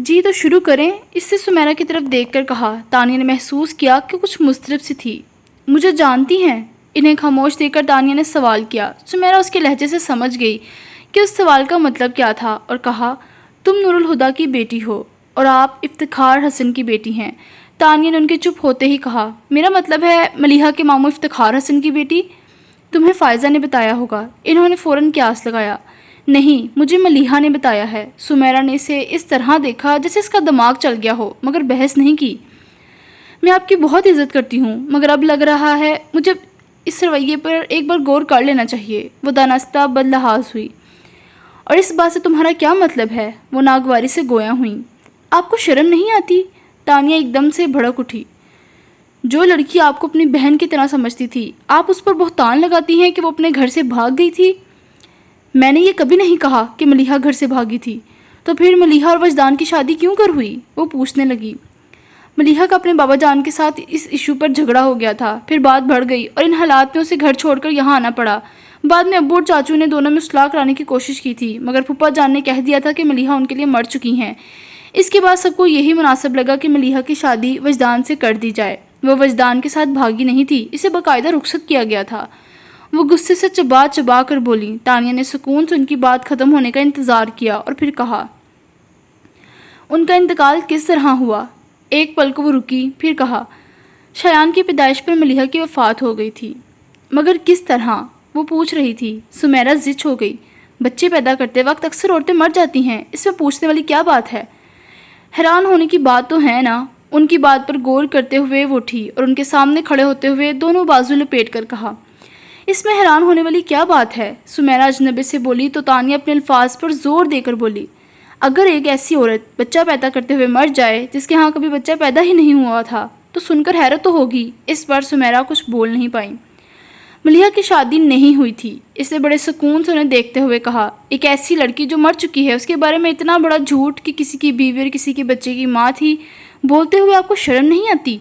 جی تو شروع کریں، اس سے سمیرا کی طرف دیکھ کر کہا۔ تانیہ نے محسوس کیا کہ کچھ مضطرب سی تھی۔ مجھے جانتی ہیں؟ انہیں خاموش دیکھ کر تانیہ نے سوال کیا۔ سمیرا اس کے لہجے سے سمجھ گئی کہ اس سوال کا مطلب کیا تھا اور کہا، تم نور الہدیٰ کی بیٹی ہو اور آپ افتخار حسن کی بیٹی ہیں۔ تانیہ نے ان کے چپ ہوتے ہی کہا، میرا مطلب ہے ملیحہ کے ماموں افتخار حسن کی بیٹی؟ تمہیں فائزہ نے بتایا ہوگا۔ انہوں نے فوراً قیاس لگایا۔ نہیں، مجھے ملیحہ نے بتایا ہے۔ سمیرا نے اسے اس طرح دیکھا جیسے اس کا دماغ چل گیا ہو، مگر بحث نہیں کی۔ میں آپ کی بہت عزت کرتی ہوں، مگر اب لگ رہا ہے مجھے اس رویے پر ایک بار غور کر لینا چاہیے۔ وہ دانستہ بدلحاظ ہوئی۔ اور اس بات سے تمہارا کیا مطلب ہے؟ وہ ناگواری سے گویا ہوئیں۔ آپ کو شرم نہیں آتی؟ تانیہ ایک دم سے بھڑک اٹھی۔ جو لڑکی آپ کو اپنی بہن کی طرح سمجھتی تھی، آپ اس پر بہتان لگاتی ہیں کہ وہ اپنے گھر سے بھاگ گئی تھی؟ میں نے یہ کبھی نہیں کہا کہ ملیحہ گھر سے بھاگی تھی۔ تو پھر ملیحہ اور وجدان کی شادی کیوں کر ہوئی؟ وہ پوچھنے لگی۔ ملیحہ کا اپنے بابا جان کے ساتھ اس ایشو پر جھگڑا ہو گیا تھا، پھر بات بڑھ گئی اور ان حالات میں اسے گھر چھوڑ کر یہاں آنا پڑا۔ بعد میں ابو اور چاچو نے دونوں میں صلح کرانے کی کوشش کی تھی، مگر پھپھا جان نے کہہ دیا تھا کہ ملیحہ ان کے لیے مر چکی ہیں۔ اس کے بعد سب کو یہی مناسب لگا کہ ملیحہ کی شادی وجدان سے کر دی جائے۔ وہ وجدان کے ساتھ بھاگی نہیں تھی، اسے باقاعدہ رخصت کیا گیا تھا۔ وہ غصے سے چبا چبا کر بولی۔ تانیہ نے سکون سے ان کی بات ختم ہونے کا انتظار کیا اور پھر کہا، ان کا انتقال کس طرح ہوا؟ ایک پل کو وہ رکی، پھر کہا، شایان کی پیدائش پر ملیحہ کی وفات ہو گئی تھی۔ مگر کس طرح؟ وہ پوچھ رہی تھی۔ سمیرا زچ ہو گئی۔ بچے پیدا کرتے وقت اکثر عورتیں مر جاتی ہیں، اس میں پوچھنے والی کیا بات ہے؟ حیران ہونے کی بات تو ہے نا؟ ان کی بات پر غور کرتے ہوئے وہ اٹھی اور ان کے سامنے کھڑے ہوتے ہوئے دونوں بازو لپیٹ کر کہا، اس میں حیران ہونے والی کیا بات ہے؟ سمیرا اجنبی سے بولی تو تانیہ اپنے الفاظ پر زور دے کر بولی، اگر ایک ایسی عورت بچہ پیدا کرتے ہوئے مر جائے جس کے ہاں کبھی بچہ پیدا ہی نہیں ہوا تھا تو سن کر حیرت تو ہوگی۔ اس بار سمیرا کچھ بول نہیں پائی۔ ملیحہ کی شادی نہیں ہوئی تھی، اس نے بڑے سکون سے انہیں دیکھتے ہوئے کہا۔ ایک ایسی لڑکی جو مر چکی ہے، اس کے بارے میں اتنا بڑا جھوٹ کہ کسی کی بیوی اور کسی کے بچے کی ماں تھی، بولتے ہوئے آپ کو شرم نہیں آتی؟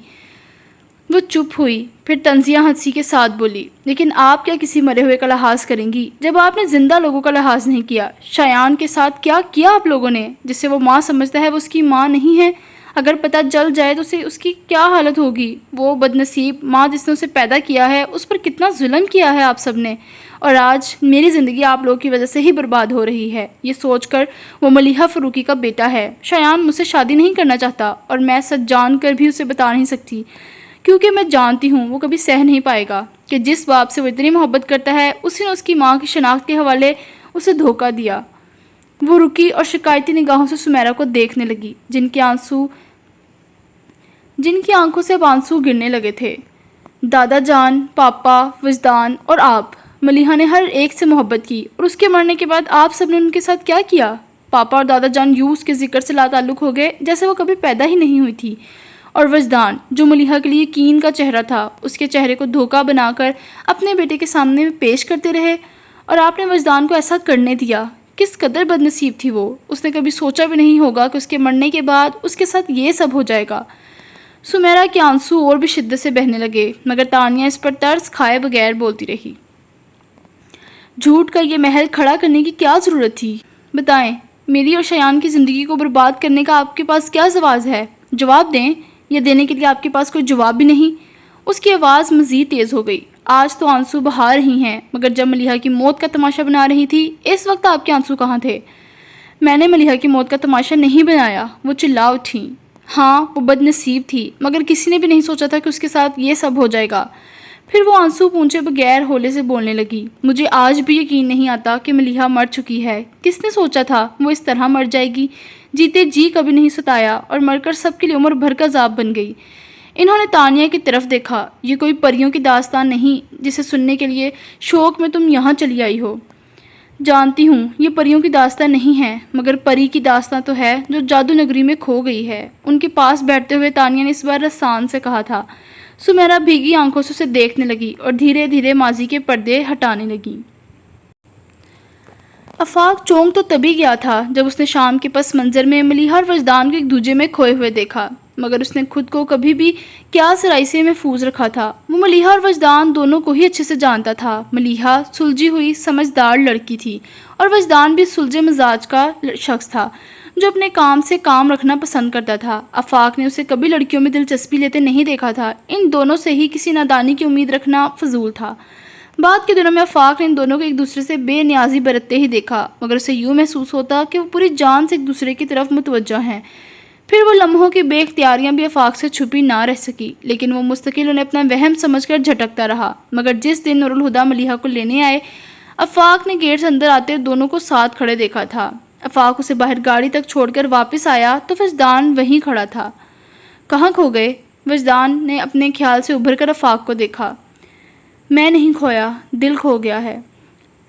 وہ چپ ہوئی، پھر طنزیہ ہنسی کے ساتھ بولی، لیکن آپ کیا کسی مرے ہوئے کا لحاظ کریں گی جب آپ نے زندہ لوگوں کا لحاظ نہیں کیا؟ شایان کے ساتھ کیا کیا آپ لوگوں نے؟ جسے وہ ماں سمجھتا ہے وہ اس کی ماں نہیں ہے۔ اگر پتہ چل جائے تو اس کی کیا حالت ہوگی؟ وہ بدنصیب ماں جس نے اسے پیدا کیا ہے، اس پر کتنا ظلم کیا ہے آپ سب نے، اور آج میری زندگی آپ لوگوں کی وجہ سے ہی برباد ہو رہی ہے۔ یہ سوچ کر وہ ملیحہ فروخی کا بیٹا ہے۔ شایان مجھ سے شادی نہیں کرنا چاہتا اور میں سچ جان کر بھی اسے بتا نہیں سکتی، کیونکہ میں جانتی ہوں وہ کبھی سہ نہیں پائے گا کہ جس باپ سے وہ اتنی محبت کرتا ہے، اسی نے اس کی ماں کی شناخت کے حوالے اسے دھوکہ دیا۔ وہ رکی اور شکایتی نگاہوں سے سمیرا کو دیکھنے لگی، جن کی آنکھوں سے اب آنسو گرنے لگے تھے۔ دادا جان، پاپا، وجدان اور آپ، ملیحہ نے ہر ایک سے محبت کی، اور اس کے مرنے کے بعد آپ سب نے ان کے ساتھ کیا کیا؟ پاپا اور دادا جان یوں اس کے ذکر سے لا تعلق ہو گئے جیسے وہ کبھی پیدا ہی نہیں ہوئی تھی، اور وجدان جو ملیحہ کے لیے یقین کا چہرہ تھا، اس کے چہرے کو دھوکہ بنا کر اپنے بیٹے کے سامنے میں پیش کرتے رہے، اور آپ نے وجدان کو ایسا کرنے دیا۔ کس قدر بدنصیب تھی وہ! اس نے کبھی سوچا بھی نہیں ہوگا کہ اس کے مرنے کے بعد اس کے ساتھ یہ سب ہو جائے گا۔ سمیرا کے آنسو اور بھی شدت سے بہنے لگے، مگر تانیہ اس پر ترس کھائے بغیر بولتی رہی۔ جھوٹ کا یہ محل کھڑا کرنے کی کیا ضرورت تھی؟ بتائیں، میری اور شایان کی زندگی کو برباد کرنے کا آپ کے پاس کیا زواج ہے؟ جواب دیں، یا دینے کے لیے آپ کے پاس کوئی جواب بھی نہیں؟ اس کی آواز مزید تیز ہو گئی۔ آج تو آنسو بہا رہی ہیں، مگر جب ملیحہ کی موت کا تماشا بنا رہی تھی، اس وقت آپ کے آنسو کہاں تھے؟ میں نے ملیحہ کی موت کا تماشا نہیں بنایا، وہ چلا اٹھیں۔ ہاں، وہ بد نصیب تھی، مگر کسی نے بھی نہیں سوچا تھا کہ اس کے ساتھ یہ سب ہو جائے گا۔ پھر وہ آنسو پونچھے بغیر ہولے سے بولنے لگی، مجھے آج بھی یقین نہیں آتا کہ ملیحہ مر چکی ہے۔ کس نے سوچا تھا وہ اس طرح مر جائے گی؟ جیتے جی کبھی نہیں ستایا، اور مر کر سب کے لیے عمر بھر کا عذاب بن گئی۔ انہوں نے تانیہ کی طرف دیکھا۔ یہ کوئی پریوں کی داستان نہیں جسے سننے کے لیے شوق میں تم یہاں چلی آئی ہو۔ جانتی ہوں یہ پریوں کی داستان نہیں ہے، مگر پری کی داستان تو ہے جو جادو نگری میں کھو گئی ہے۔ ان کے پاس بیٹھتے ہوئے تانیہ نے اس بار رسان سے کہا تھا۔ سمیرا بھیگی آنکھوں سے اسے دیکھنے لگی اور دھیرے دھیرے ماضی کے پردے ہٹانے لگی۔ آفاق چونک تو تبھی گیا تھا جب اس نے شام کے پس منظر میں ملیحہ اور وجدان کو ایک دوجے میں کھوئے ہوئے دیکھا، مگر اس نے خود کو کبھی بھی قیاس رائی سے محفوظ رکھا تھا۔ وہ ملیحہ اور وجدان دونوں کو ہی اچھے سے جانتا تھا۔ ملیحہ سلجھی ہوئی سمجھدار لڑکی تھی اور وجدان بھی سلجھے مزاج کا شخص تھا۔ جو اپنے کام سے کام رکھنا پسند کرتا تھا۔ آفاق نے اسے کبھی لڑکیوں میں دلچسپی لیتے نہیں دیکھا تھا۔ ان دونوں سے ہی کسی نادانی کی امید رکھنا فضول تھا۔ بعد کے دنوں میں آفاق نے ان دونوں کو ایک دوسرے سے بے نیازی برتتے ہی دیکھا، مگر اسے یوں محسوس ہوتا کہ وہ پوری جان سے ایک دوسرے کی طرف متوجہ ہیں۔ پھر وہ لمحوں کی بے اختیاریاں بھی آفاق سے چھپی نہ رہ سکی، لیکن وہ مستقل انہیں اپنا وہم سمجھ کر جھٹکتا رہا۔ مگر جس دن نور الہدیٰ ملیحہ کو لینے آئے، آفاق نے گیٹ سے اندر آتے دونوں کو ساتھ کھڑے دیکھا تھا۔ آفاق اسے باہر گاڑی تک چھوڑ کر واپس آیا تو وجدان وہیں کھڑا تھا۔ کہاں کھو گئے؟ وجدان نے اپنے خیال سے ابھر کر آفاق کو دیکھا۔ میں نہیں کھویا، دل کھو گیا ہے۔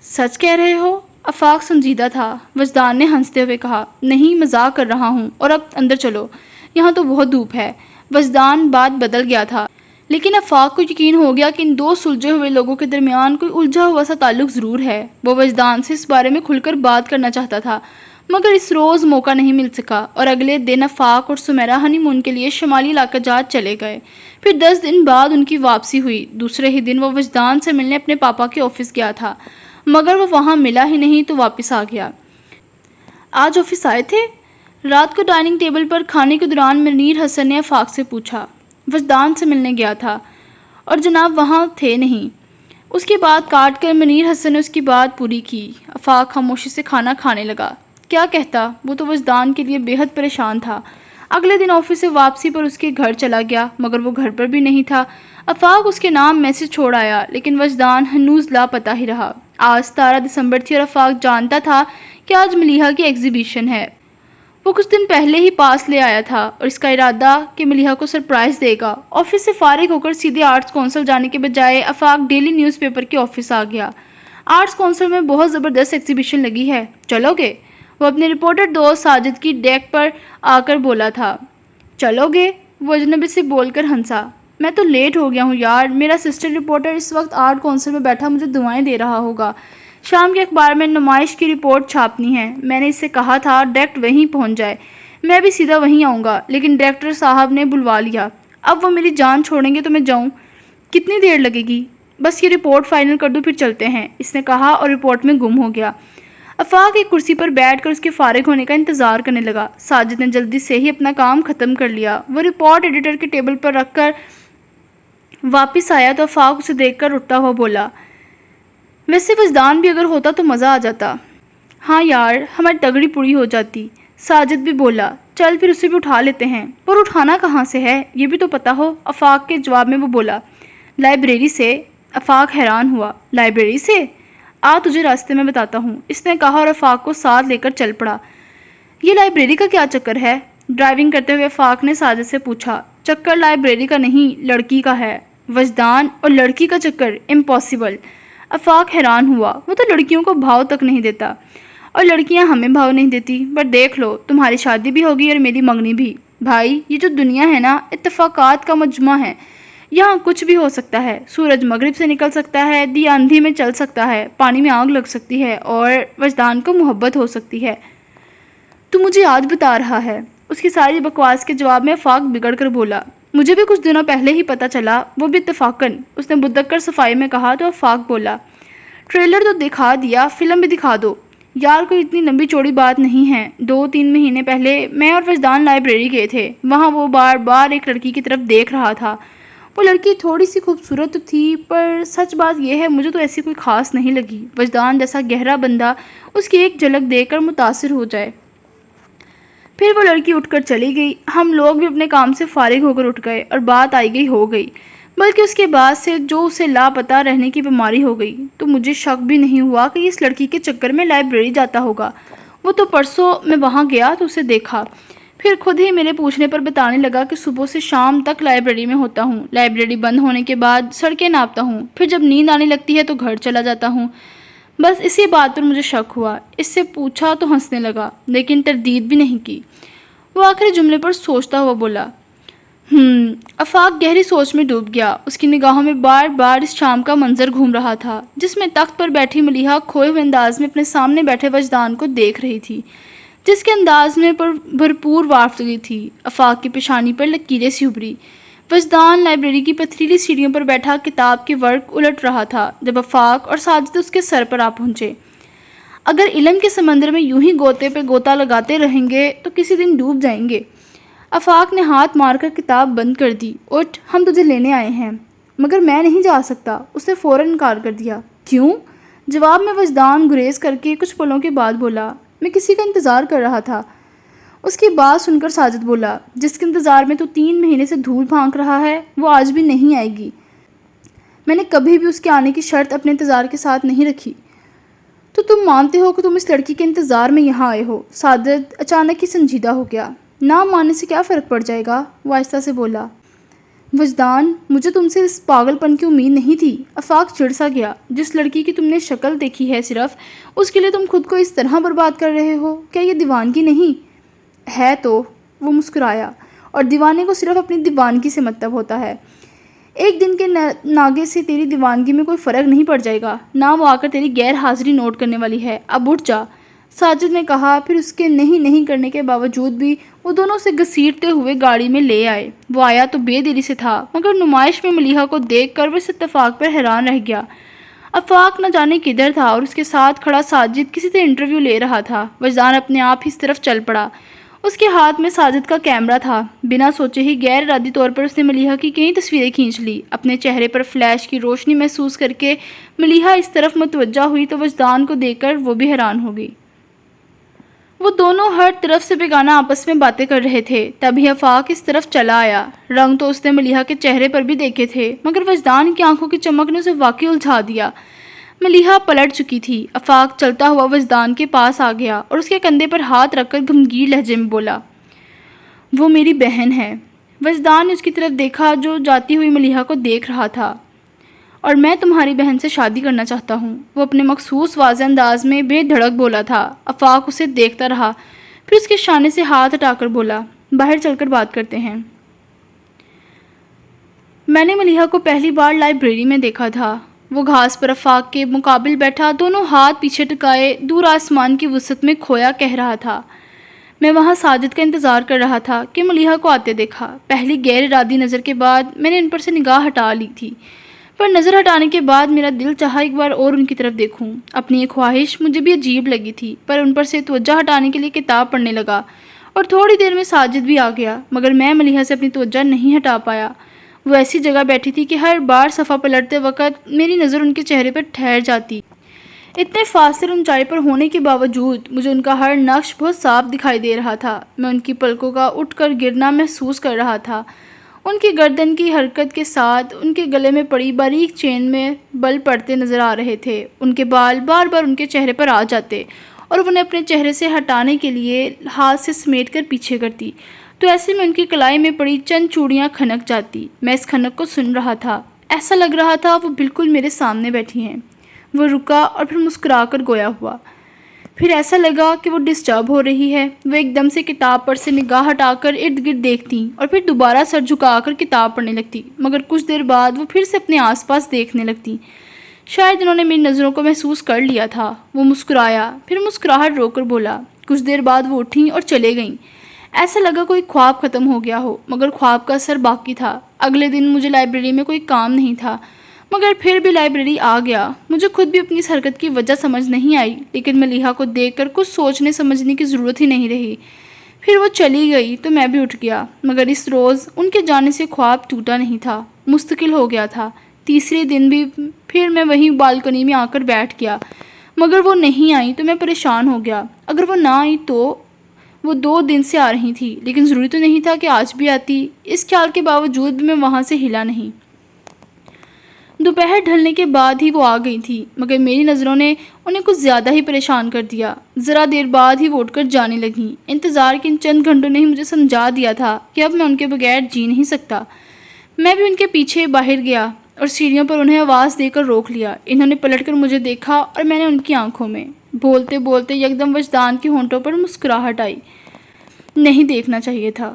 سچ کہہ رہے ہو؟ آفاق سنجیدہ تھا۔ وجدان نے ہنستے ہوئے کہا، نہیں، مذاق کر رہا ہوں، اور اب اندر چلو، یہاں تو بہت دھوپ ہے۔ وجدان بات بدل گیا تھا، لیکن آفاق کو یقین ہو گیا کہ ان دو سلجھے ہوئے لوگوں کے درمیان کوئی الجھا ہوا سا تعلق ضرور ہے۔ وہ وجدان سے اس بارے میں کھل کر بات کرنا چاہتا تھا، مگر اس روز موقع نہیں مل سکا، اور اگلے دن آفاق اور سمیرہ ہنی مون کے لیے شمالی علاقہ جات چلے گئے۔ پھر 10 دن بعد ان کی واپسی ہوئی۔ دوسرے ہی دن وہ وجدان سے ملنے اپنے پاپا کے آفس گیا تھا، مگر وہ وہاں ملا ہی نہیں تو واپس آ گیا۔ آج آفس آئے تھے؟ رات کو ڈائننگ ٹیبل پر کھانے کے دوران منیر حسن نے آفاق سے پوچھا۔ وجدان سے ملنے گیا تھا، اور جناب وہاں تھے نہیں۔ اس کی بات کاٹ کر منیر حسن نے اس کی بات پوری کی۔ آفاق خاموشی سے کھانا کھانے لگا۔ کیا کہتا؟ وہ تو وجدان کے لیے بے حد پریشان تھا۔ اگلے دن آفس سے واپسی پر اس کے گھر چلا گیا، مگر وہ گھر پر بھی نہیں تھا۔ آفاق اس کے نام میسج چھوڑ آیا، لیکن وجدان ہنوز لاپتہ ہی رہا۔ آج 17 دسمبر تھی اور آفاق جانتا تھا کہ آج ملیحہ کی ایگزیبیشن ہے۔ وہ کچھ دن پہلے ہی پاس لے آیا تھا، اور اس کا ارادہ کہ ملیحہ کو سرپرائز دے گا۔ آفس سے فارغ ہو کر سیدھے آرٹس کونسل جانے کے بجائے آفاق ڈیلی نیوز پیپر کے آفس آ گیا۔ آرٹس کونسل میں بہت زبردست ایگزیبیشن لگی ہے، چلو گے؟ وہ اپنے رپورٹر دوست ساجد کی ڈیک پر آ کر بولا تھا۔ چلو گے؟ وہ اجنبی سے بول کر ہنسا۔ میں تو لیٹ ہو گیا ہوں یار، میرا اسسٹنٹ رپورٹر اس وقت آرٹ کونسل میں بیٹھا مجھے دعائیں دے رہا ہوگا۔ شام کے اخبار میں نمائش کی رپورٹ چھاپنی ہے۔ میں نے اس سے کہا تھا ڈائریکٹ وہیں پہنچ جائے، میں بھی سیدھا وہیں آؤں گا، لیکن ڈائریکٹر صاحب نے بلوا لیا۔ اب وہ میری جان چھوڑیں گے تو میں جاؤں؟ کتنی دیر لگے گی؟ بس یہ رپورٹ فائنل کر دو پھر چلتے ہیں، اس نے کہا اور رپورٹ میں گم ہو گیا۔ آفاق ایک کرسی پر بیٹھ کر اس کے فارغ ہونے کا انتظار کرنے لگا۔ ساجد نے جلدی سے ہی اپنا کام ختم کر لیا۔ وہ رپورٹ ایڈیٹر کے ٹیبل پر رکھ کر واپس آیا تو آفاق اسے دیکھ کر اٹھتا ہوا بولا، ویسے وجدان بھی اگر ہوتا تو مزہ آ جاتا۔ ہاں یار، ہماری تگڑی پوری ہو جاتی۔ ساجد بھی بولا، چل پھر اسے بھی اٹھا لیتے ہیں۔ پر اٹھانا کہاں سے ہے، یہ بھی تو پتا ہو۔ آفاق کے جواب میں وہ بولا، لائبریری سے۔ آفاق حیران ہوا، لائبریری سے؟ آ تجھے راستے میں بتاتا ہوں، اس نے کہا اور آفاق کو ساتھ لے کر چل پڑا۔ یہ لائبریری کا کیا چکر ہے؟ ڈرائیونگ کرتے ہوئے آفاق نے ساجد سے پوچھا۔ چکر لائبریری کا نہیں، لڑکی کا ہے۔ وجدان اور لڑکی کا چکر؟ امپاسبل۔ آفاق حیران ہوا، وہ تو لڑکیوں کو بھاؤ تک نہیں دیتا، اور لڑکیاں ہمیں بھاؤ نہیں دیتی۔ پر دیکھ لو، تمہاری شادی بھی ہوگی اور میری منگنی بھی۔ بھائی، یہ جو دنیا ہے نا، اتفاقات کا مجمع ہے، یہاں کچھ بھی ہو سکتا ہے۔ سورج مغرب سے نکل سکتا ہے، دیا اندھی میں چل سکتا ہے، پانی میں آگ لگ سکتی ہے، اور وجدان کو محبت ہو سکتی ہے۔ تو مجھے آج بتا رہا ہے؟ اس کی ساری بکواس کے جواب میں آفاق بگڑ کر بولا، مجھے بھی کچھ دنوں پہلے ہی پتہ چلا، وہ بھی اتفاقاً۔ اس نے بدک کر صفائی میں کہا تو آفاق بولا، ٹریلر تو دکھا دیا، فلم بھی دکھا دو۔ یار کوئی اتنی لمبی چوڑی بات نہیں ہے۔ 2-3 مہینے پہلے میں اور وجدان لائبریری گئے تھے، وہاں وہ بار بار ایک لڑکی کی طرف دیکھ رہا تھا۔ وہ لڑکی تھوڑی سی خوبصورت تو تھی، پر سچ بات یہ ہے مجھے تو ایسی کوئی خاص نہیں لگی۔ وجدان جیسا گہرا بندہ اس کی ایک جھلک دیکھ کر متاثر ہو جائے۔ پھر وہ لڑکی اٹھ کر چلی گئی۔ ہم لوگ بھی اپنے کام سے فارغ ہو کر اٹھ گئے، اور بات آئی گئی ہو گئی، بلکہ اس کے بعد سے جو اسے لاپتہ رہنے کی بیماری ہو گئی، تو مجھے شک بھی نہیں ہوا کہ اس لڑکی کے چکر میں لائبریری جاتا ہوگا۔ وہ تو پرسوں میں وہاں گیا تو اسے دیکھا، پھر خود ہی میرے پوچھنے پر بتانے لگا کہ صبح سے شام تک لائبریری میں ہوتا ہوں، لائبریری بند ہونے کے بعد سڑکیں ناپتا ہوں، پھر جب نیند آنے لگتی ہے تو گھر چلا جاتا ہوں۔ بس اسی بات پر مجھے شک ہوا۔ اس سے پوچھا تو ہنسنے لگا، لیکن تردید بھی نہیں کی۔ وہ آخری جملے پر سوچتا ہوا بولا، آفاق گہری سوچ میں ڈوب گیا۔ اس کی نگاہوں میں بار بار اس شام کا منظر گھوم رہا تھا، جس میں تخت پر بیٹھی ملیحہ کھوئے ہوئے انداز میں اپنے سامنے بیٹھے وجدان کو دیکھ رہی تھی، جس کے انداز میں بھرپور وافدگی تھی۔ آفاق کی پیشانی پر لکیریں سی ابھری۔ وجدان لائبریری کی پتھریلی سیڑھیوں پر بیٹھا کتاب کے ورق الٹ رہا تھا جب آفاق اور ساجد اس کے سر پر آ پہنچے۔ اگر علم کے سمندر میں یوں ہی غوطے پہ غوطہ لگاتے رہیں گے تو کسی دن ڈوب جائیں گے۔ آفاق نے ہاتھ مار کر کتاب بند کر دی۔ اٹھ، ہم تجھے لینے آئے ہیں۔ مگر میں نہیں جا سکتا، اس نے فوراً انکار کر دیا۔ کیوں؟ جواب میں وجدان گریز کر کے کچھ پلوں کے بعد بولا، میں کسی کا انتظار کر رہا تھا۔ اس کی بات سن کر ساجد بولا، جس کے انتظار میں تو 3 مہینے سے دھول پھانک رہا ہے وہ آج بھی نہیں آئے گی۔ میں نے کبھی بھی اس کے آنے کی شرط اپنے انتظار کے ساتھ نہیں رکھی۔ تو تم مانتے ہو کہ تم اس لڑکی کے انتظار میں یہاں آئے ہو؟ ساجد اچانک ہی سنجیدہ ہو گیا۔ نہ ماننے سے کیا فرق پڑ جائے گا، وہ آہستہ سے بولا۔ وجدان، مجھے تم سے اس پاگل پن کی امید نہیں تھی۔ آفاق چڑ سا گیا۔ جس لڑکی کی تم نے شکل دیکھی ہے صرف، اس کے لیے تم خود کو اس طرح برباد کر رہے ہو؟ کیا یہ دیوانگی نہیں ہے؟ تو وہ مسکرایا، اور دیوانے کو صرف اپنی دیوانگی سے مطلب ہوتا ہے۔ ایک دن کے ناگے سے تیری دیوانگی میں کوئی فرق نہیں پڑ جائے گا، نہ وہ آ کر تیری غیر حاضری نوٹ کرنے والی ہے۔ اب اٹھ جا، ساجد نے کہا۔ پھر اس کے نہیں کرنے کے باوجود بھی وہ دونوں سے گھسیٹتے ہوئے گاڑی میں لے آئے۔ وہ آیا تو بے دلی سے تھا، مگر نمائش میں ملیحہ کو دیکھ کر وہ اس اتفاق پر حیران رہ گیا۔ آفاق نہ جانے کدھر تھا اور اس کے ساتھ کھڑا ساجد کسی سے انٹرویو لے رہا تھا۔ وجدان اپنے آپ ہی اس طرف چل پڑا۔ اس کے ہاتھ میں ساجد کا کیمرہ تھا۔ بنا سوچے ہی غیر ارادی طور پر اس نے ملیحہ کی کئی تصویریں کھینچ لی۔ اپنے چہرے پر فلیش کی روشنی محسوس کر کے ملیحہ اس طرف متوجہ ہوئی تو وجدان کو دیکھ کر وہ بھی حیران ہو گئی۔ وہ دونوں ہر طرف سے بیگانہ آپس میں باتیں کر رہے تھے۔ تبھی آفاق اس طرف چلا آیا۔ رنگ تو اس نے ملیحہ کے چہرے پر بھی دیکھے تھے، مگر وجدان کی آنکھوں کی چمک نے اسے واقعی الجھا دیا۔ ملیحہ پلٹ چکی تھی۔ آفاق چلتا ہوا وجدان کے پاس آ گیا اور اس کے کندھے پر ہاتھ رکھ کر گمگیر لہجے میں بولا، وہ میری بہن ہے۔ وجدان نے اس کی طرف دیکھا جو جاتی ہوئی ملیحہ کو دیکھ رہا تھا۔ اور میں تمہاری بہن سے شادی کرنا چاہتا ہوں، وہ اپنے مخصوص واضح انداز میں بے دھڑک بولا تھا۔ آفاق اسے دیکھتا رہا، پھر اس کے شانے سے ہاتھ ہٹا کر بولا، باہر چل کر بات کرتے ہیں۔ میں نے ملیحہ کو پہلی بار لائبریری میں دیکھا تھا۔ وہ گھاس پر آفاق کے مقابل بیٹھا، دونوں ہاتھ پیچھے ٹکائے، دور آسمان کی وسعت میں کھویا کہہ رہا تھا۔ میں وہاں ساجد کا انتظار کر رہا تھا کہ ملیحہ کو آتے دیکھا۔ پہلی غیر ارادی نظر کے بعد میں نے ان پر سے نگاہ ہٹا لی تھی، پر نظر ہٹانے کے بعد میرا دل چاہا ایک بار اور ان کی طرف دیکھوں۔ اپنی یہ خواہش مجھے بھی عجیب لگی تھی، پر ان پر سے توجہ ہٹانے کے لیے کتاب پڑھنے لگا، اور تھوڑی دیر میں ساجد بھی آ گیا، مگر میں ملیحہ سے اپنی توجہ نہیں ہٹا پایا۔ وہ ایسی جگہ بیٹھی تھی کہ ہر بار صفحہ پلٹتے وقت میری نظر ان کے چہرے پر ٹھہر جاتی۔ اتنے فاصلے اور اونچائی پر ہونے کے باوجود مجھے ان کا ہر نقش بہت صاف دکھائی دے رہا تھا۔ میں ان کی پلکوں کا اٹھ کر گرنا محسوس کر رہا تھا۔ ان کی گردن کی حرکت کے ساتھ ان کے گلے میں پڑی باریک چین میں بل پڑتے نظر آ رہے تھے۔ ان کے بال بار بار ان کے چہرے پر آ جاتے اور وہ انہیں اپنے چہرے سے ہٹانے کے لیے ہاتھ سے سمیٹ کر پیچھے کرتی، تو ایسے میں ان کی کلائی میں پڑی چند چوڑیاں کھنک جاتی۔ میں اس کھنک کو سن رہا تھا۔ ایسا لگ رہا تھا وہ بالکل میرے سامنے بیٹھی ہیں۔ وہ رکا اور پھر مسکرا کر گویا ہوا۔ پھر ایسا لگا کہ وہ ڈسٹرب ہو رہی ہے۔ وہ ایک دم سے کتاب پر سے نگاہ ہٹا کر ارد گرد دیکھتی اور پھر دوبارہ سر جھکا کر کتاب پڑھنے لگتی، مگر کچھ دیر بعد وہ پھر سے اپنے آس پاس دیکھنے لگتی۔ شاید انہوں نے میری نظروں کو محسوس کر لیا تھا۔ وہ مسکرایا، پھر مسکراہٹ روک کر بولا۔ کچھ دیر بعد وہ اٹھیں اور چلے گئیں۔ ایسا لگا کوئی خواب ختم ہو گیا ہو، مگر خواب کا اثر باقی تھا۔ اگلے دن مجھے لائبریری میں کوئی کام نہیں تھا، مگر پھر بھی لائبریری آ گیا۔ مجھے خود بھی اپنی اس حرکت کی وجہ سمجھ نہیں آئی، لیکن ملیحہ کو دیکھ کر کچھ سوچنے سمجھنے کی ضرورت ہی نہیں رہی۔ پھر وہ چلی گئی تو میں بھی اٹھ گیا، مگر اس روز ان کے جانے سے خواب ٹوٹا نہیں تھا، مستقل ہو گیا تھا۔ تیسرے دن بھی پھر میں وہیں بالکنی میں آ کر بیٹھ گیا، مگر وہ نہیں آئی تو میں پریشان ہو گیا۔ اگر وہ نہ آئی تو وہ 2 دن سے آ رہی تھی، لیکن ضروری تو نہیں تھا کہ آج بھی آتی۔ اس خیال کے باوجود بھی میں وہاں سے ہلا نہیں۔ دوپہر ڈھلنے کے بعد ہی وہ آ گئی تھی، مگر میری نظروں نے انہیں کچھ زیادہ ہی پریشان کر دیا۔ ذرا دیر بعد ہی وہ اٹھ کر جانے لگیں۔ انتظار کے ان چند گھنٹوں نے ہی مجھے سمجھا دیا تھا کہ اب میں ان کے بغیر جی نہیں سکتا۔ میں بھی ان کے پیچھے باہر گیا اور سیڑھیوں پر انہیں آواز دے کر روک لیا۔ انہوں نے پلٹ کر مجھے دیکھا اور میں نے ان کی آنکھوں میں۔ بولتے بولتے یکدم وجدان کے ہونٹوں پر مسکراہٹ آئی۔ نہیں دیکھنا چاہیے تھا،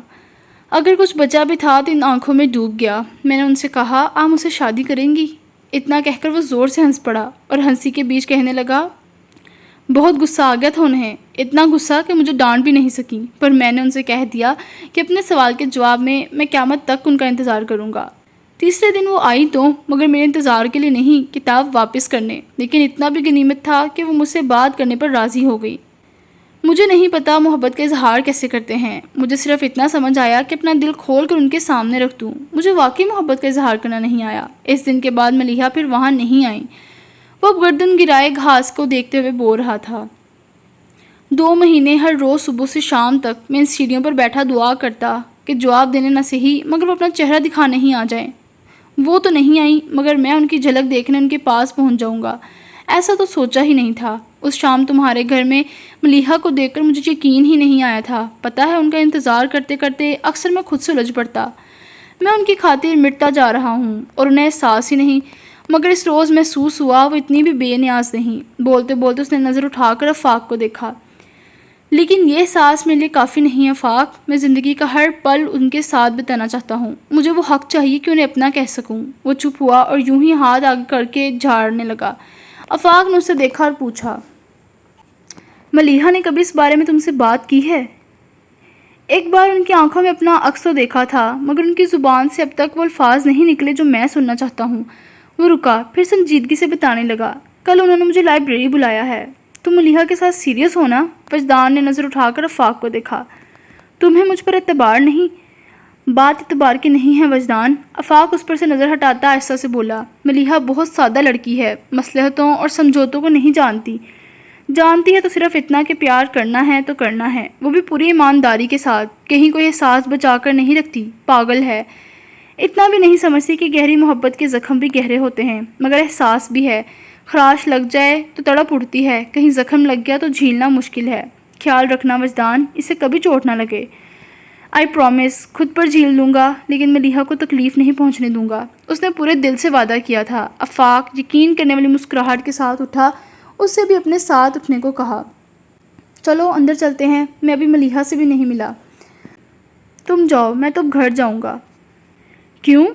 اگر کچھ بچا بھی تھا تو ان آنکھوں میں ڈوب گیا۔ میں نے ان سے کہا، آپ مجھ سے شادی کریں گی؟ اتنا کہہ کر وہ زور سے ہنس پڑا اور ہنسی کے بیچ کہنے لگا، بہت غصہ آ گیا تھا انہیں، اتنا غصہ کہ مجھے ڈانٹ بھی نہیں سکیں، پر میں نے ان سے کہہ دیا کہ اپنے سوال کے جواب میں قیامت تک ان کا انتظار کروں گا۔ تیسرے دن وہ آئی تو مگر میرے انتظار کے لیے نہیں، کتاب واپس کرنے، لیکن اتنا بھی غنیمت تھا کہ وہ مجھ سے بات کرنے پر راضی ہو گئی۔ مجھے نہیں پتا محبت کا اظہار کیسے کرتے ہیں، مجھے صرف اتنا سمجھ آیا کہ اپنا دل کھول کر ان کے سامنے رکھ دوں۔ مجھے واقعی محبت کا اظہار کرنا نہیں آیا۔ اس دن کے بعد ملیحہ پھر وہاں نہیں آئی۔ وہ اب گردن گرائے گھاس کو دیکھتے ہوئے بو رہا تھا۔ 2 مہینے ہر روز صبح سے شام تک میں ان سیڑھیوں پر بیٹھا دعا کرتا کہ جواب دینے نہ صحیح مگر وہ اپنا چہرہ دکھانے ہی آ جائیں۔ وہ تو نہیں آئی مگر میں ان کی جھلک دیکھنے ان کے پاس پہنچ جاؤں گا، ایسا تو سوچا ہی نہیں تھا۔ اس شام تمہارے گھر میں ملیحہ کو دیکھ کر مجھے یقین ہی نہیں آیا تھا۔ پتہ ہے ان کا انتظار کرتے کرتے اکثر میں خود سے الجھ پڑتا۔ میں ان کی خاطر مٹتا جا رہا ہوں اور انہیں احساس ہی نہیں، مگر اس روز محسوس ہوا وہ اتنی بھی بے نیاز نہیں۔ بولتے بولتے اس نے نظر اٹھا کر آفاق کو دیکھا۔ لیکن یہ احساس میرے لیے کافی نہیں آفاق، میں زندگی کا ہر پل ان کے ساتھ بتانا چاہتا ہوں۔ مجھے وہ حق چاہیے کہ انہیں اپنا کہہ سکوں۔ وہ چپ ہوا اور یوں ہی ہاتھ آگے کر کے جھاڑنے لگا۔ آفاق نے اسے دیکھا اور پوچھا، ملیحہ نے کبھی اس بارے میں تم سے بات کی ہے؟ ایک بار ان کی آنکھوں میں اپنا عکس تو دیکھا تھا مگر ان کی زبان سے اب تک وہ الفاظ نہیں نکلے جو میں سننا چاہتا ہوں۔ وہ رکا، پھر سنجیدگی سے بتانے لگا، کل انہوں نے مجھے لائبریری بلایا ہے۔ تم ملیحہ کے ساتھ سیریس ہو نا؟ وجدان نے نظر اٹھا کر آفاق کو دیکھا۔ تمہیں مجھ پر اعتبار نہیں؟ بات اعتبار کی نہیں ہے وجدان۔ آفاق اس پر سے نظر ہٹاتا آہستہ سے بولا، ملیحہ بہت سادہ لڑکی ہے، مصلحتوں اور سمجھوتوں کو نہیں جانتی ہے تو صرف اتنا کہ پیار کرنا ہے تو کرنا ہے، وہ بھی پوری ایمانداری کے ساتھ، کہیں کوئی احساس بچا کر نہیں رکھتی۔ پاگل ہے، اتنا بھی نہیں سمجھتی کہ گہری محبت کے زخم بھی گہرے ہوتے ہیں مگر احساس بھی ہے۔ خراش لگ جائے تو تڑپ اٹھتی ہے، کہیں زخم لگ گیا تو جھیلنا مشکل ہے۔ خیال رکھنا وجدان، اسے کبھی چوٹ نہ لگے۔ آئی پرومس، خود پر جھیل لوں گا لیکن ملیحہ کو تکلیف نہیں پہنچنے دوں گا۔ اس نے پورے دل سے وعدہ کیا تھا۔ آفاق یقین کرنے والی مسکراہٹ کے ساتھ اٹھا، اس سے بھی اپنے ساتھ اٹھنے کو کہا۔ چلو اندر چلتے ہیں، میں ابھی ملیحہ سے بھی نہیں ملا۔ تم جاؤ، میں تو اب گھر جاؤں گا۔ کیوں؟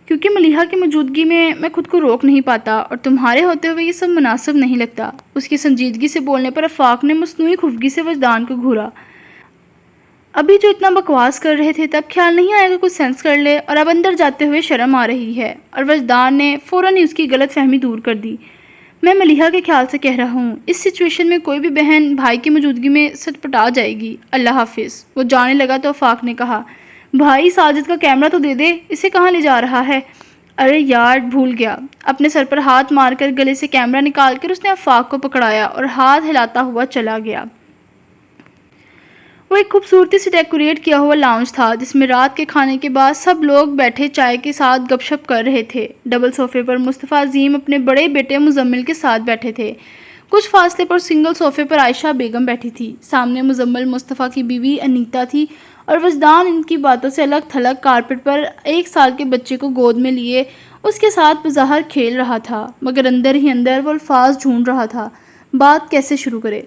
کیونکہ ملیحہ کی موجودگی میں خود کو روک نہیں پاتا اور تمہارے ہوتے ہوئے یہ سب مناسب نہیں لگتا۔ اس کی سنجیدگی سے بولنے پر آفاق نے مصنوعی خفگی سے وجدان کو گھورا۔ ابھی جو اتنا بکواس کر رہے تھے تب خیال نہیں آیا کہ کچھ سینس کر لے، اور اب اندر جاتے ہوئے شرم آ رہی ہے، اور وجدان نے فوراً ہی اس کی غلط فہمی دور کر دی۔ میں ملیحہ کے خیال سے کہہ رہا ہوں، اس سچویشن میں کوئی بھی بہن بھائی کی موجودگی میں سٹپٹا جائے گی۔ اللہ حافظ۔ وہ جانے لگا تو آفاق نے کہا، بھائی ساجد کا کیمرہ تو دے دے، اسے کہاں لے جا رہا ہے؟ ارے یار بھول گیا۔ اپنے سر پر ہاتھ مار کر گلے سے کیمرہ نکال کر اس نے آفاق کو پکڑایا اور ہاتھ ہلاتا ہوا چلا گیا۔ وہ ایک خوبصورتی سے ڈیکوریٹ کیا ہوا لاؤنج تھا جس میں رات کے کھانے کے بعد سب لوگ بیٹھے چائے کے ساتھ گپ شپ کر رہے تھے۔ ڈبل صوفے پر مصطفیٰ عظیم اپنے بڑے بیٹے مزمل کے ساتھ بیٹھے تھے۔ کچھ فاصلے پر سنگل صوفے پر عائشہ بیگم بیٹھی تھی۔ سامنے مزمل مصطفیٰ کی بیوی انیتا تھی اور وجدان ان کی باتوں سے الگ تھلگ کارپٹ پر 1 سال کے بچے کو گود میں لیے اس کے ساتھ بظاہر کھیل رہا تھا، مگر اندر ہی اندر وہ الفاظ ڈھونڈ رہا تھا، بات کیسے شروع کرے۔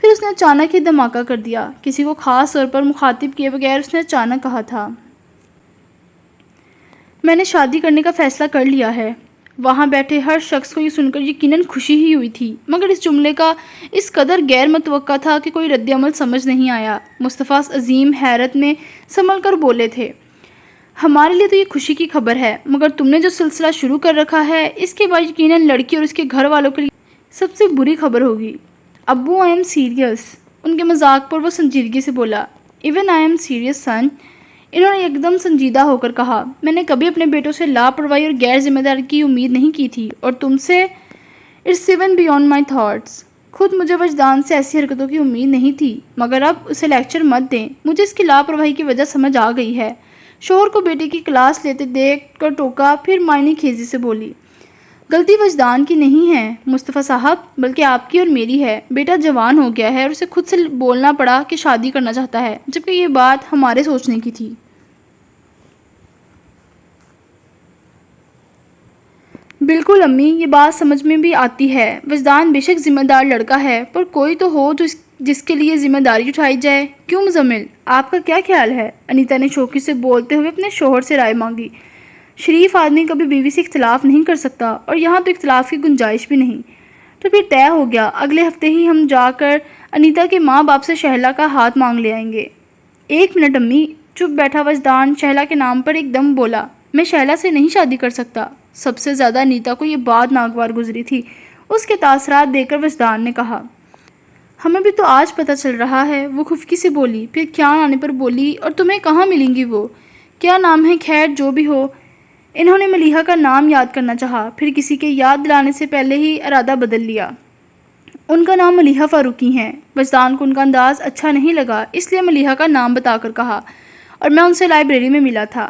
پھر اس نے اچانک ہی دھماکہ کر دیا۔ کسی کو خاص طور پر مخاطب کیے بغیر اس نے اچانک کہا تھا، میں نے شادی کرنے کا فیصلہ کر لیا ہے۔ وہاں بیٹھے ہر شخص کو یہ سن کر یقیناً خوشی ہی ہوئی تھی مگر اس جملے کا اس قدر غیر متوقع تھا کہ کوئی رد عمل سمجھ نہیں آیا۔ مصطفیٰ عظیم حیرت میں سنبھل کر بولے تھے، ہمارے لیے تو یہ خوشی کی خبر ہے مگر تم نے جو سلسلہ شروع کر رکھا ہے اس کے بعد یقیناً لڑکی اور اس کے گھر والوں کے لیے سب سے بری خبر ہوگی۔ ابو آئی ایم سیریس۔ ان کے مذاق پر وہ سنجیدگی سے بولا، ایون آئی ایم سیریس سن۔ انہوں نے ایک دم سنجیدہ ہو کر کہا، میں نے کبھی اپنے بیٹوں سے لاپرواہی اور غیر ذمہ داری کی امید نہیں کی تھی، اور تم سے it's even beyond my thoughts. خود مجھے وجدان سے ایسی حرکتوں کی امید نہیں تھی مگر اب اسے لیکچر مت دیں، مجھے اس کی لاپرواہی کی وجہ سمجھ آ گئی ہے۔ شوہر کو بیٹی کی کلاس لیتے دیکھ کر ٹوکا، پھر معنی خیزی سے بولی، غلطی وجدان کی نہیں ہے مصطفیٰ صاحب بلکہ آپ کی اور میری ہے۔ بیٹا جوان ہو گیا ہے اور اسے خود سے بولنا پڑا کہ شادی کرنا چاہتا ہے، جبکہ یہ بات ہمارے سوچنے کی تھی۔ بالکل امی، یہ بات سمجھ میں بھی آتی ہے۔ وجدان بے شک ذمہ دار لڑکا ہے پر کوئی تو ہو جس کے لیے ذمہ داری اٹھائی جائے۔ کیوں مزمل، آپ کا کیا خیال ہے؟ انیتا نے شوخی سے بولتے ہوئے اپنے شوہر سے رائے مانگی۔ شریف آدمی کبھی بیوی سے اختلاف نہیں کر سکتا اور یہاں تو اختلاف کی گنجائش بھی نہیں۔ تو پھر طے ہو گیا، اگلے ہفتے ہی ہم جا کر انیتا کے ماں باپ سے شہلا کا ہاتھ مانگ لے آئیں گے۔ 1 منٹ امی۔ چپ بیٹھا وجدان شہلا کے نام پر ایک دم بولا، میں شیلا سے نہیں شادی کر سکتا۔ سب سے زیادہ انیتا کو یہ بات ناگوار گزری تھی۔ اس کے تاثرات دیکھ کر وجدان نے کہا، ہمیں بھی تو آج پتہ چل رہا ہے۔ وہ خفکی سے بولی، پھر کیان آنے پر بولی، اور تمہیں کہاں ملیں گی وہ؟ کیا نام ہے؟ خیر جو بھی ہو۔ انہوں نے ملیحہ کا نام یاد کرنا چاہا، پھر کسی کے یاد دلانے سے پہلے ہی ارادہ بدل لیا۔ ان کا نام ملیحہ فاروقی ہے۔ وجدان کو ان کا انداز اچھا نہیں لگا، اس لیے ملیحہ کا نام بتا کر کہا، اور میں ان سے لائبریری میں ملا تھا۔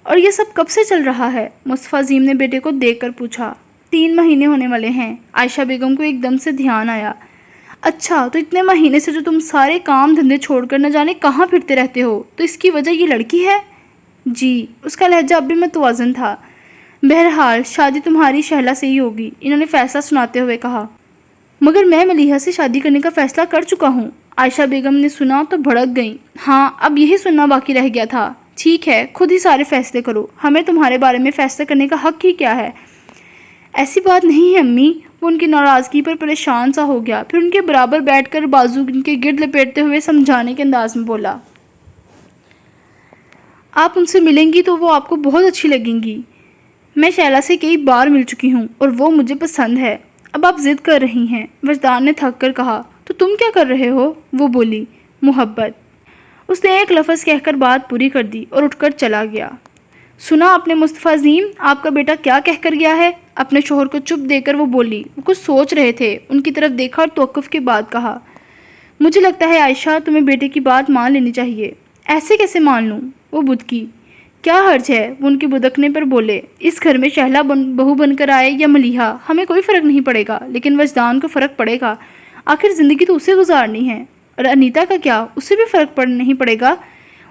اور یہ سب کب سے چل رہا ہے؟ مصطفیٰ عظیم نے بیٹے کو دیکھ کر پوچھا۔ 3 مہینے ہونے والے ہیں۔ عائشہ بیگم کو ایک دم سے دھیان آیا۔ اچھا، تو اتنے مہینے سے جو تم سارے کام دھندے چھوڑ کر نہ جانے کہاں پھرتے رہتے ہو، تو اس کی وجہ یہ لڑکی ہے؟ جی، اس کا لہجہ اب بھی متوازن تھا۔ بہرحال شادی تمہاری شہلا سے ہی ہوگی، انہوں نے فیصلہ سناتے ہوئے کہا۔ مگر میں ملیحہ سے شادی کرنے کا فیصلہ کر چکا ہوں۔ عائشہ بیگم نے سنا تو بھڑک گئیں۔ ہاں، اب یہی سننا باقی رہ گیا تھا۔ ٹھیک ہے، خود ہی سارے فیصلے کرو، ہمیں تمہارے بارے میں فیصلہ کرنے کا حق ہی کیا ہے؟ ایسی بات نہیں ہے امی۔ وہ ان کی ناراضگی پر پریشان سا ہو گیا، پھر ان کے برابر بیٹھ کر بازو ان کے گرد لپیٹتے ہوئے سمجھانے کے انداز میں بولا، آپ ان سے ملیں گی تو وہ آپ کو بہت اچھی لگیں گی۔ میں شیلا سے کئی بار مل چکی ہوں اور وہ مجھے پسند ہے۔ اب آپ ضد کر رہی ہیں، وجدان نے تھک کر کہا۔ تو تم کیا کر رہے ہو؟ وہ بولی، محبت۔ اس نے ایک لفظ کہہ کر بات پوری کر دی اور اٹھ کر چلا گیا۔ سنا آپ نے مصطفیٰ عظیم، آپ کا بیٹا کیا کہہ کر گیا ہے؟ اپنے شوہر کو چپ دے کر وہ بولی۔ وہ کچھ سوچ رہے تھے، ان کی طرف دیکھا اور توقف کے بعد کہا، مجھے لگتا ہے عائشہ تمہیں بیٹے کی بات مان لینی چاہیے۔ ایسے کیسے مان لوں؟ وہ بدکی۔ کیا حرج ہے؟ وہ ان کے بدکنے پر بولے، اس گھر میں شہلا بہو بن کر آئے یا ملیحہ، ہمیں کوئی فرق نہیں پڑے گا، لیکن وجدان کو فرق پڑے گا۔ آخر زندگی تو اسے گزارنی ہے۔ اور انیتا کا کیا؟ اسے بھی فرق نہیں پڑے گا۔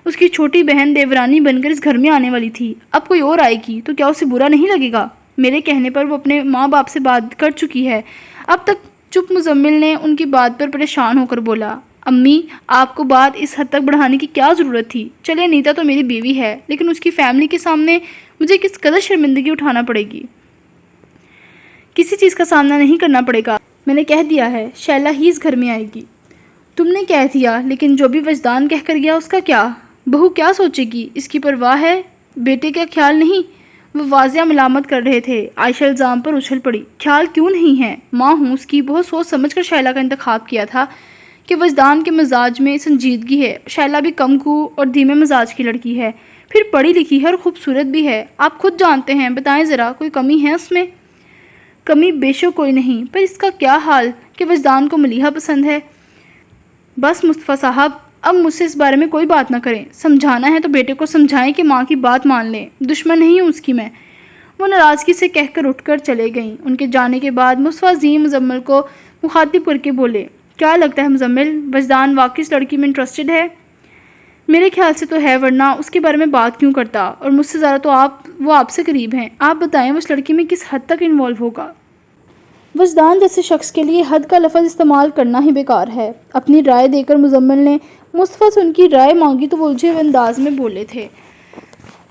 اس کی چھوٹی بہن دیورانی بن کر اس گھر میں آنے والی تھی، اب کوئی اور آئے گی تو کیا اسے برا نہیں لگے گا؟ میرے کہنے پر وہ اپنے ماں باپ سے بات کر چکی ہے۔ اب تک چپ مزمل نے ان کی بات پر پریشان ہو کر بولا، امی آپ کو بات اس حد تک بڑھانے کی کیا ضرورت تھی؟ چلے انیتا تو میری بیوی ہے، لیکن اس کی فیملی کے سامنے مجھے کس قدر شرمندگی اٹھانا پڑے گی؟ کسی چیز کا سامنا نہیں کرنا پڑے گا۔ میں نے کہہ دیا ہے، شیلا ہی اس گھر میں آئے گی۔ تم نے کہہ دیا، لیکن جو بھی وجدان کہہ کر گیا اس کا کیا؟ بہو کیا سوچے گی؟ اس کی پرواہ ہے؟ بیٹے کا خیال نہیں؟ وہ واضح ملامت کر رہے تھے۔ عائشہ الزام پر اچھل پڑی، خیال کیوں نہیں ہے؟ ماں ہوں اس کی، بہت سوچ سمجھ کر شیلا کا انتخاب کیا تھا کہ وجدان کے مزاج میں سنجیدگی ہے۔ شیلا بھی کم خو اور دھیمے مزاج کی لڑکی ہے، پھر پڑھی لکھی ہے اور خوبصورت بھی ہے۔ آپ خود جانتے ہیں، بتائیں ذرا کوئی کمی ہے اس میں؟ کمی بے شک کوئی نہیں، پر اس کا کیا حال کہ وجدان کو ملیحہ پسند ہے؟ بس مصطفیٰ صاحب، اب مجھ سے اس بارے میں کوئی بات نہ کریں۔ سمجھانا ہے تو بیٹے کو سمجھائیں کہ ماں کی بات مان لیں، دشمن نہیں ہوں اس کی میں۔ وہ ناراضگی سے کہہ کر اٹھ کر چلے گئیں۔ ان کے جانے کے بعد مصطفیٰ عظیم مزمل کو مخاطب کر کے بولے، کیا لگتا ہے مزمل، وجدان واقعی اس لڑکی میں انٹرسٹڈ ہے؟ میرے خیال سے تو ہے، ورنہ اس کے بارے میں بات کیوں کرتا؟ اور مجھ سے زیادہ تو وہ آپ سے قریب ہیں۔ آپ بتائیں وہ اس لڑکی میں کس حد تک انوالو ہوگا؟ وجدان جیسے شخص کے لیے حد کا لفظ استعمال کرنا ہی بیکار ہے۔ اپنی رائے دے کر مزمل نے مصطفیٰ سے ان کی رائے مانگی تو وہ الجھے ہوئے انداز میں بولے تھے،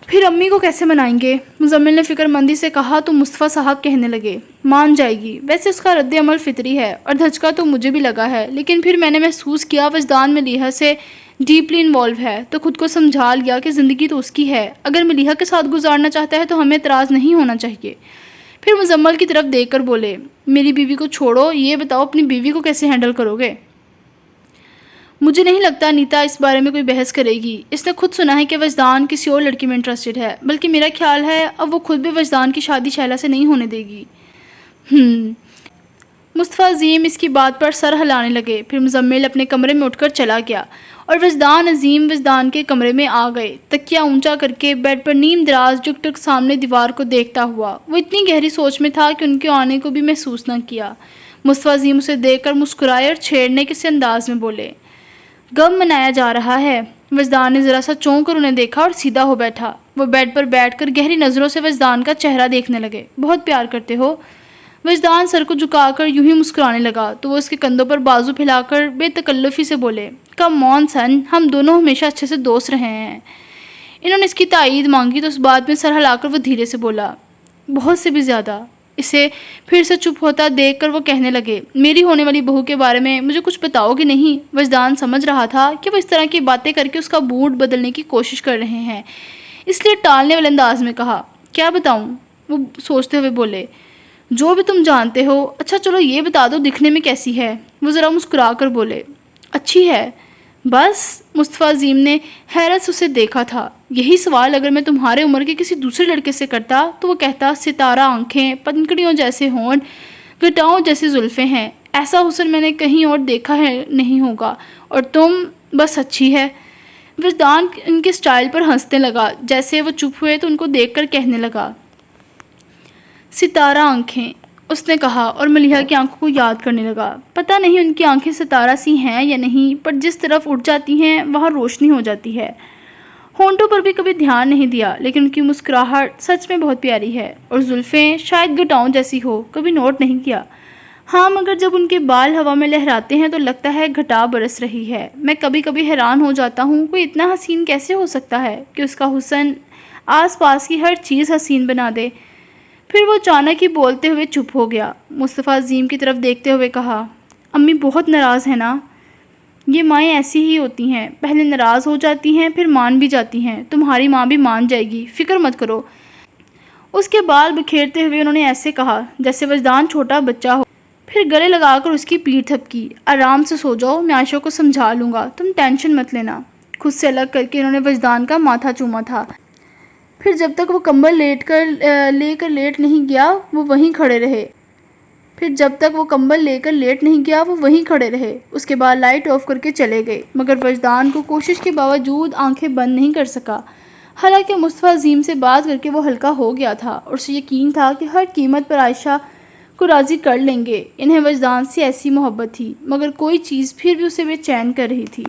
پھر امی کو کیسے منائیں گے؟ مزمل نے فکر مندی سے کہا تو مصطفیٰ صاحب کہنے لگے، مان جائے گی، ویسے اس کا رد عمل فطری ہے اور دھچکا تو مجھے بھی لگا ہے، لیکن پھر میں نے محسوس کیا وجدان ملیحہ سے ڈیپلی انوالو ہے، تو خود کو سمجھا لیا کہ زندگی تو اس کی ہے، اگر ملیحہ کے ساتھ گزارنا چاہتا ہے تو ہمیں اعتراض نہیں ہونا چاہیے۔ پھر مزمل کی طرف دیکھ کر بولے، میری بیوی کو چھوڑو، یہ بتاؤ اپنی بیوی کو کیسے ہینڈل کرو گے؟ مجھے نہیں لگتا انیتا اس بارے میں کوئی بحث کرے گی، اس نے خود سنا ہے کہ وجدان کسی اور لڑکی میں انٹرسٹڈ ہے، بلکہ میرا خیال ہے اب وہ خود بھی وجدان کی شادی شیلا سے نہیں ہونے دے گی۔ مصطفیٰ عظیم اس کی بات پر سر ہلانے لگے، پھر مزمل اپنے کمرے میں اٹھ کر چلا گیا اور وجدان عظیم وجدان کے کمرے میں آ گئے، تکیہ اونچا کر کے بیڈ پر نیم دراز جھک کر سامنے دیوار کو دیکھتا ہوا۔ وہ اتنی گہری سوچ میں تھا کہ ان کے آنے کو بھی محسوس نہ کیا۔ مصطفیٰ عظیم اسے دیکھ کر مسکرائے اور چھیڑنے کے سے انداز میں بولے، غم منایا جا رہا ہے؟ وجدان نے ذرا سا چونک کر انہیں دیکھا اور سیدھا ہو بیٹھا۔ وہ بیڈ پر بیٹھ کر گہری نظروں سے وجدان کا چہرہ دیکھنے لگے۔ بہت پیار کرتے ہو؟ وجدان سر کو جھکا کر یوں ہی مسکرانے لگا تو وہ اس کے کندھوں پر بازو پھیلا کر بے تکلفی سے بولے، کم آن سن، ہم دونوں ہمیشہ اچھے سے دوست رہے ہیں۔ انہوں نے اس کی تائید مانگی تو اس بات میں سر ہلا کر وہ دھیرے سے بولا، بہت سے بھی زیادہ۔ اسے پھر سے چپ ہوتا دیکھ کر وہ کہنے لگے، میری ہونے والی بہو کے بارے میں مجھے کچھ بتاؤ گے نہیں؟ وجدان سمجھ رہا تھا کہ وہ اس طرح کی باتیں کر کے اس کا موڈ بدلنے کی کوشش کر رہے ہیں، اس لیے ٹالنے والے انداز میں کہا، کیا بتاؤں؟ وہ سوچتے ہوئے بولے، جو بھی تم جانتے ہو۔ اچھا چلو یہ بتا دو دکھنے میں کیسی ہے؟ وہ ذرا مسکرا کر بولے، اچھی ہے۔ بس؟ مصطفیٰ عظیم نے حیرت سے اسے دیکھا تھا۔ یہی سوال اگر میں تمہارے عمر کے کسی دوسرے لڑکے سے کرتا تو وہ کہتا ستارہ آنکھیں، پنکھڑیوں جیسے ہونٹ، گٹاؤں جیسی زلفیں ہیں، ایسا حسن میں نے کہیں اور دیکھا ہے نہیں ہوگا، اور تم بس اچھی ہے۔ وجدان ان کے سٹائل پر ہنسنے لگا۔ جیسے وہ چپ ہوئے تو ان کو دیکھ کر کہنے لگا، ستارہ آنکھیں، اس نے کہا اور ملیحہ کی آنکھوں کو یاد کرنے لگا۔ پتہ نہیں ان کی آنکھیں ستارہ سی ہیں یا نہیں، پر جس طرف اٹھ جاتی ہیں وہاں روشنی ہو جاتی ہے۔ ہونٹوں پر بھی کبھی دھیان نہیں دیا، لیکن ان کی مسکراہٹ سچ میں بہت پیاری ہے، اور زلفیں شاید گٹاؤں جیسی ہو، کبھی نوٹ نہیں کیا۔ ہاں مگر جب ان کے بال ہوا میں لہراتے ہیں تو لگتا ہے گھٹا برس رہی ہے۔ میں کبھی کبھی حیران ہو جاتا ہوں کوئی اتنا حسین کیسے ہو سکتا ہے کہ اس کا حسن آس پاس کی ہر چیز حسین بنا دے۔ پھر وہ اچانک ہی بولتے ہوئے چپ ہو گیا۔ مصطفیٰ عظیم کی طرف دیکھتے ہوئے کہا، امی بہت ناراض ہیں نا؟ یہ مائیں ایسی ہی ہوتی ہیں، پہلے ناراض ہو جاتی ہیں پھر مان بھی جاتی ہیں۔ تمہاری ماں بھی مان جائے گی، فکر مت کرو۔ اس کے بال بکھیرتے ہوئے انہوں نے ایسے کہا جیسے وجدان چھوٹا بچہ ہو، پھر گلے لگا کر اس کی پیٹھ تھپکی۔ آرام سے سو جاؤ، میں عائشہ کو سمجھا لوں گا، تم ٹینشن مت لینا۔ خود سے الگ کر کے انہوں نے وجدان کا ماتھا چوما تھا۔ پھر جب تک وہ کمبل لے کر لیٹ نہیں گیا وہ وہیں کھڑے رہے۔ اس کے بعد لائٹ آف کر کے چلے گئے، مگر وجدان کو کوشش کے باوجود آنکھیں بند نہیں کر سکا۔ حالانکہ مصطفیٰ عظیم سے بات کر کے وہ ہلکا ہو گیا تھا اور اسے یقین تھا کہ ہر قیمت پر عائشہ کو راضی کر لیں گے۔ انہیں وجدان سے ایسی محبت تھی، مگر کوئی چیز پھر بھی اسے بے چین کر رہی تھی۔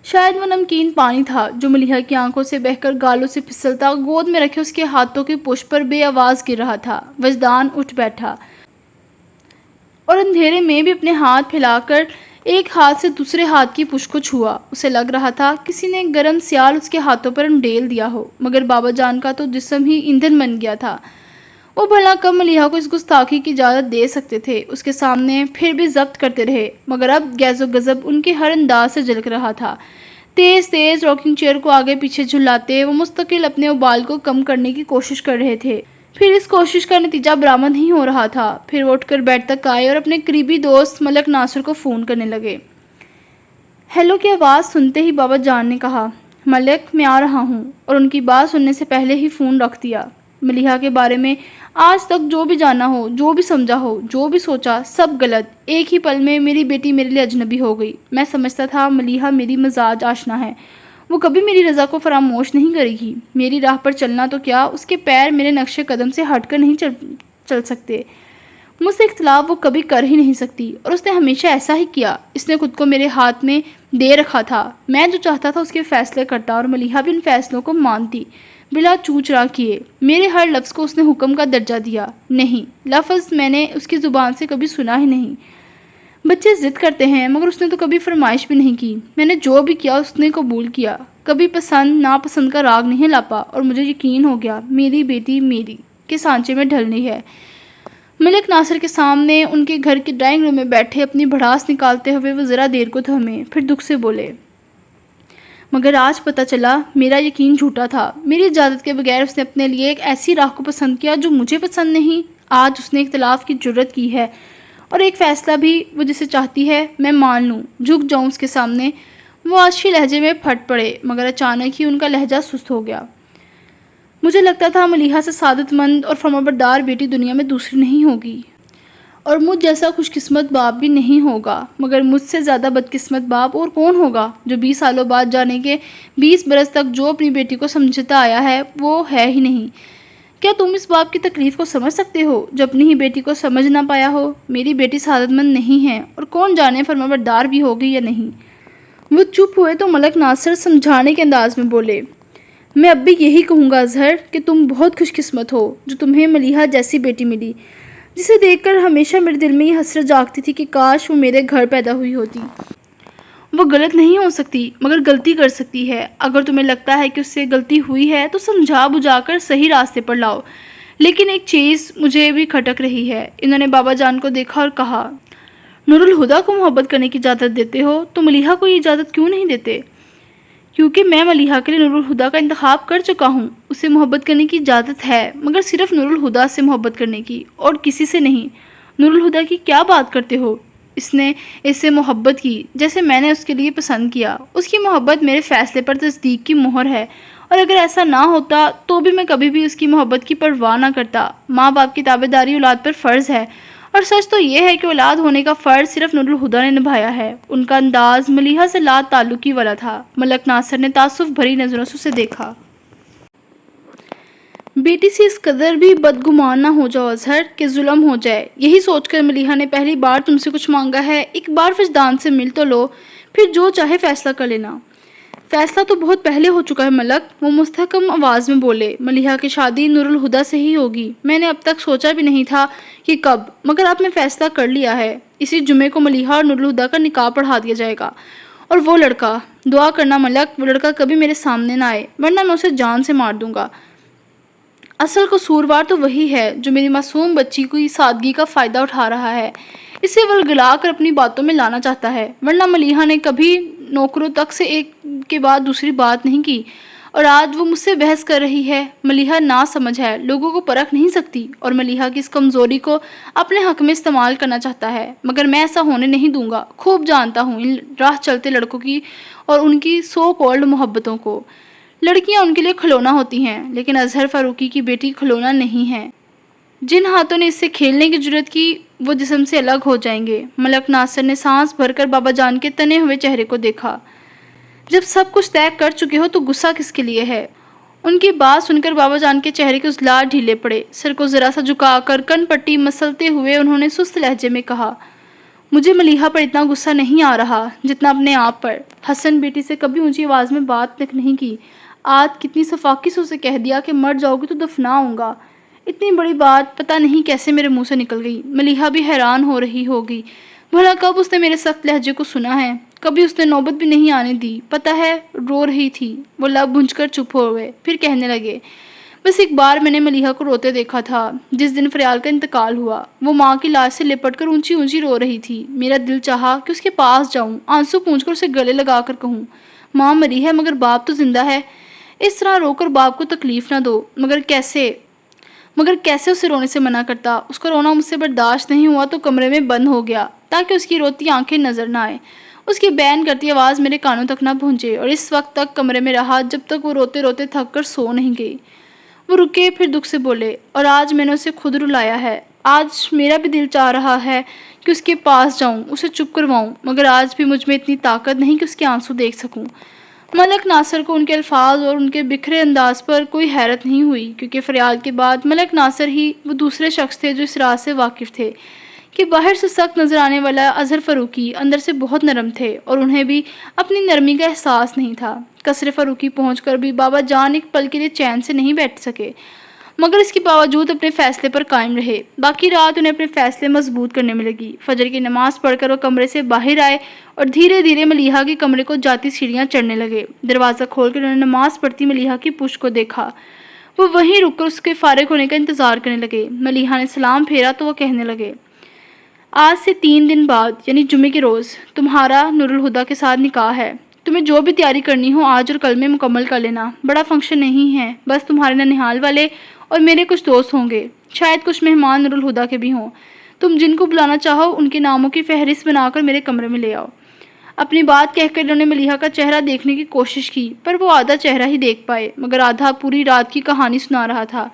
شاید وہ نمکین پانی تھا جو ملیحہ کی آنکھوں سے بہہ کر گالوں سے پھسلتا گود میں رکھے اس کے ہاتھوں کی پشت پر بے آواز گر رہا تھا۔ وجدان اٹھ بیٹھا اور اندھیرے میں بھی اپنے ہاتھ پھیلا کر ایک ہاتھ سے دوسرے ہاتھ کی پشت کو چھوا۔ اسے لگ رہا تھا کسی نے گرم سیال اس کے ہاتھوں پر انڈیل دیا ہو، مگر بابا جان کا تو جسم ہی ایندھن بن گیا تھا۔ وہ بھلا کب ملیحہ کو اس گستاخی کی اجازت دے سکتے تھے؟ اس کے سامنے پھر بھی ضبط کرتے رہے، مگر اب غیظ و غضب ان کے ہر انداز سے جھلک رہا تھا۔ تیز تیز راکنگ چیئر کو آگے پیچھے جھلاتے وہ مستقل اپنے ابال کو کم کرنے کی کوشش کر رہے تھے۔ پھر اس کوشش کا نتیجہ برآمد نہیں ہو رہا تھا۔ پھر وہ اٹھ کر بیڈ تک آئے اور اپنے قریبی دوست ملک ناصر کو فون کرنے لگے۔ ہیلو کی آواز سنتے ہی بابا جان نے کہا، ملک میں آ رہا ہوں، اور ان کی بات سننے سے پہلے ہی فون رکھ دیا۔ ملیحہ کے بارے میں آج تک جو بھی جانا ہو، جو بھی سمجھا ہو، جو بھی سوچا، سب غلط۔ ایک ہی پل میں میری بیٹی میرے لیے اجنبی ہو گئی۔ میں سمجھتا تھا ملیحہ میری مزاج آشنا ہے، وہ کبھی میری رضا کو فراموش نہیں کرے گی۔ میری راہ پر چلنا تو کیا، اس کے پیر میرے نقش قدم سے ہٹ کر نہیں چل سکتے۔ مجھ سے اختلاف وہ کبھی کر ہی نہیں سکتی، اور اس نے ہمیشہ ایسا ہی کیا۔ اس نے خود کو میرے ہاتھ میں دے رکھا تھا۔ میں جو چاہتا تھا اس کے فیصلے کرتا، اور ملیحہ بھی ان فیصلوں کو مانتی بلا چوں چرا کیے۔ میرے ہر لفظ کو اس نے حکم کا درجہ دیا۔ نہیں لفظ میں نے اس کی زبان سے کبھی سنا ہی نہیں۔ بچے ضد کرتے ہیں، مگر اس نے تو کبھی فرمائش بھی نہیں کی۔ میں نے جو بھی کیا اس نے قبول کیا، کبھی پسند ناپسند کا راگ نہیں لاپا، اور مجھے یقین ہو گیا میری بیٹی میری کے سانچے میں ڈھلنی ہے۔ ملک ناصر کے سامنے ان کے گھر کے ڈرائنگ روم میں بیٹھے اپنی بھڑاس نکالتے ہوئے وہ ذرا دیر کو تھمے، پھر دکھ سے بولے، مگر آج پتہ چلا میرا یقین جھوٹا تھا۔ میری اجازت کے بغیر اس نے اپنے لیے ایک ایسی راہ کو پسند کیا جو مجھے پسند نہیں۔ آج اس نے اختلاف کی جرت کی ہے، اور ایک فیصلہ بھی وہ جسے چاہتی ہے میں مان لوں، جھک جاؤں اس کے سامنے۔ وہ آشی لہجے میں پھٹ پڑے، مگر اچانک ہی ان کا لہجہ سست ہو گیا۔ مجھے لگتا تھا ملیحہ سے سعادت مند اور فرمانبردار بیٹی دنیا میں دوسری نہیں ہوگی، اور مجھ جیسا خوش قسمت باپ بھی نہیں ہوگا، مگر مجھ سے زیادہ بدقسمت باپ اور کون ہوگا جو 20 سالوں بعد جانے کے 20 برس تک جو اپنی بیٹی کو سمجھتا آیا ہے وہ ہے ہی نہیں۔ کیا تم اس باپ کی تکلیف کو سمجھ سکتے ہو جو اپنی ہی بیٹی کو سمجھ نہ پایا ہو؟ میری بیٹی سعادت مند نہیں ہے، اور کون جانے فرمانبردار بھی ہوگی یا نہیں۔ وہ چپ ہوئے تو ملک ناصر سمجھانے کے انداز میں بولے، میں اب بھی یہی کہوں گا اظہر کہ تم بہت خوش قسمت ہو جو تمہیں ملیحہ جیسی بیٹی ملی، جسے دیکھ کر ہمیشہ میرے دل میں یہ حسرت جاگتی تھی کہ کاش وہ میرے گھر پیدا ہوئی ہوتی۔ وہ غلط نہیں ہو سکتی، مگر غلطی کر سکتی ہے۔ اگر تمہیں لگتا ہے کہ اس سے غلطی ہوئی ہے تو سمجھا بجھا کر صحیح راستے پر لاؤ۔ لیکن ایک چیز مجھے بھی کھٹک رہی ہے۔ انہوں نے بابا جان کو دیکھا اور کہا، نور الہدیٰ کو محبت کرنے کی اجازت دیتے ہو تو ملیحہ کو یہ اجازت کیوں نہیں دیتے؟ کیونکہ میں ملیحہ کے لیے نور الہدا کا انتخاب کر چکا ہوں۔ اسے محبت کرنے کی اجازت ہے، مگر صرف نور الہدا سے محبت کرنے کی، اور کسی سے نہیں۔ نور الہدا کی کیا بات کرتے ہو؟ اس نے اس سے محبت کی جیسے میں نے اس کے لیے پسند کیا۔ اس کی محبت میرے فیصلے پر تصدیق کی مہر ہے، اور اگر ایسا نہ ہوتا تو بھی میں کبھی بھی اس کی محبت کی پرواہ نہ کرتا۔ ماں باپ کی تابعداری اولاد پر فرض ہے، اور سچ تو یہ ہے کہ اولاد ہونے کا فرض صرف نور الہدا نے نبھایا ہے۔ ان کا انداز ملیحہ سے لا تعلقی والا تھا۔ ملک ناصر نے تعصب بھری نظروں سے اسے دیکھا۔ بیٹی سے اس قدر بھی بدگمان نہ ہو جاؤ اظہر کہ ظلم ہو جائے۔ یہی سوچ کر ملیحہ نے پہلی بار تم سے کچھ مانگا ہے، ایک بار وجدان سے مل تو لو، پھر جو چاہے فیصلہ کر لینا۔ فیصلہ تو بہت پہلے ہو چکا ہے ملک، وہ مستحکم آواز میں بولے۔ ملیحہ کی شادی نور الہدا سے ہی ہوگی۔ میں نے اب تک سوچا بھی نہیں تھا کہ کب، مگر اب میں فیصلہ کر لیا ہے۔ اسی جمعے کو ملیحہ اور نور الہدا کا نکاح پڑھا دیا جائے گا، اور وہ لڑکا، دعا کرنا ملک، وہ لڑکا کبھی میرے سامنے نہ آئے، ورنہ میں اسے جان سے مار دوں گا۔ اصل قصوروار تو وہی ہے جو میری معصوم بچی کی سادگی کا فائدہ اٹھا رہا ہے، اسے ورگلا کر اپنی باتوں میں لانا چاہتا ہے۔ ورنہ ملیحہ نے کبھی نوکروں تک سے ایک کے بعد دوسری بات نہیں کی، اور آج وہ مجھ سے بحث کر رہی ہے۔ ملیحہ نا سمجھ ہے، لوگوں کو پرکھ نہیں سکتی، اور ملیحہ کی اس کمزوری کو اپنے حق میں استعمال کرنا چاہتا ہے، مگر میں ایسا ہونے نہیں دوں گا۔ خوب جانتا ہوں ان راہ چلتے لڑکوں کی اور ان کی سو کالڈ محبتوں کو۔ لڑکیاں ان کے لیے کھلونا ہوتی ہیں، لیکن اظہر فاروقی کی بیٹی کھلونا نہیں ہے۔ جن ہاتھوں نے اس سے کھیلنے کی جرت کی وہ جسم سے الگ ہو جائیں گے۔ ملک ناصر نے سانس بھر کر بابا جان کے تنے ہوئے چہرے کو دیکھا۔ جب سب کچھ طے کر چکے ہو تو غصہ کس کے لیے ہے؟ ان کی بات سن کر بابا جان کے چہرے کے عضلات ڈھیلے پڑے۔ سر کو ذرا سا جھکا کر کن پٹی مسلتے ہوئے انہوں نے سست لہجے میں کہا، مجھے ملیحہ پر اتنا غصہ نہیں آ رہا جتنا اپنے آپ پر۔ حسن بیٹی سے کبھی اونچی آواز میں بات تک نہیں کی، آج کتنی صفاقی سے اسے کہہ دیا کہ مر جاؤ گی تو دفناؤں گا۔ اتنی بڑی بات پتہ نہیں کیسے میرے منہ سے نکل گئی۔ ملیحہ بھی حیران ہو رہی ہوگی، بھلا کب اس نے میرے سخت لہجے کو سنا ہے؟ کبھی اس نے نوبت بھی نہیں آنے دی۔ پتہ ہے رو رہی تھی۔ وہ لب بھنج کر چپ ہو گئے، پھر کہنے لگے، بس ایک بار میں نے ملیحہ کو روتے دیکھا تھا، جس دن فریال کا انتقال ہوا۔ وہ ماں کی لاش سے لپٹ کر اونچی اونچی رو رہی تھی۔ میرا دل چاہا کہ اس کے پاس جاؤں، آنسو پونچھ کر اسے گلے لگا کر کہوں، ماں مری ہے مگر باپ تو زندہ ہے۔ اس طرح رو کر باپ کو تکلیف نہ دو۔ مگر کیسے اسے رونے سے منع کرتا؟ اس کا رونا مجھ سے برداشت نہیں ہوا تو کمرے میں بند ہو گیا تاکہ اس کی روتی آنکھیں نظر نہ آئے، اس کی بین کرتی آواز میرے کانوں تک نہ پہنچے، اور اس وقت تک کمرے میں رہا جب تک وہ روتے روتے تھک کر سو نہیں گئی۔ وہ رکے، پھر دکھ سے بولے، اور آج میں نے اسے خود رلایا ہے۔ آج میرا بھی دل چاہ رہا ہے کہ اس کے پاس جاؤں، اسے چپ کرواؤں، مگر آج بھی مجھ میں اتنی طاقت نہیں کہ اس کے آنسو دیکھ سکوں۔ ملک ناصر کو ان کے الفاظ اور ان کے بکھرے انداز پر کوئی حیرت نہیں ہوئی، کیونکہ فریال کے بعد ملک ناصر ہی وہ دوسرے شخص تھے جو اس راز سے واقف تھے کہ باہر سے سخت نظر آنے والا اظہر فاروقی اندر سے بہت نرم تھے، اور انہیں بھی اپنی نرمی کا احساس نہیں تھا۔ قصر فاروقی پہنچ کر بھی بابا جان ایک پل کے لیے چین سے نہیں بیٹھ سکے، مگر اس کے باوجود اپنے فیصلے پر قائم رہے۔ باقی رات انہیں اپنے فیصلے مضبوط کرنے میں لگی۔ فجر کی نماز پڑھ کر وہ کمرے سے باہر آئے اور دھیرے دھیرے ملیحہ کے کمرے کو جاتی سیڑھیاں چڑھنے لگے۔ دروازہ کھول کر انہوں نے نماز پڑھتی ملیحہ کی پشت کو دیکھا۔ وہ وہیں رک کر اس کے فارغ ہونے کا انتظار کرنے لگے۔ ملیحہ نے سلام پھیرا تو وہ کہنے لگے، آج سے 3 دن بعد یعنی جمعے کے روز تمہارا نور الہدا کے ساتھ نکاح ہے۔ تمہیں جو بھی تیاری کرنی ہو آج اور کل میں مکمل کر لینا۔ بڑا فنکشن نہیں ہے، بس تمہارے ننھیال والے اور میرے کچھ دوست ہوں گے، شاید کچھ مہمان نور الہدا کے بھی ہوں۔ تم جن کو بلانا چاہو ان کے ناموں کی فہرست بنا کر میرے کمرے میں لے آؤ۔ اپنی بات کہہ کر انہوں نے ملیحہ کا چہرہ دیکھنے کی کوشش کی، پر وہ آدھا چہرہ ہی دیکھ پائے، مگر آدھا پوری رات کی کہانی سنا رہا تھا۔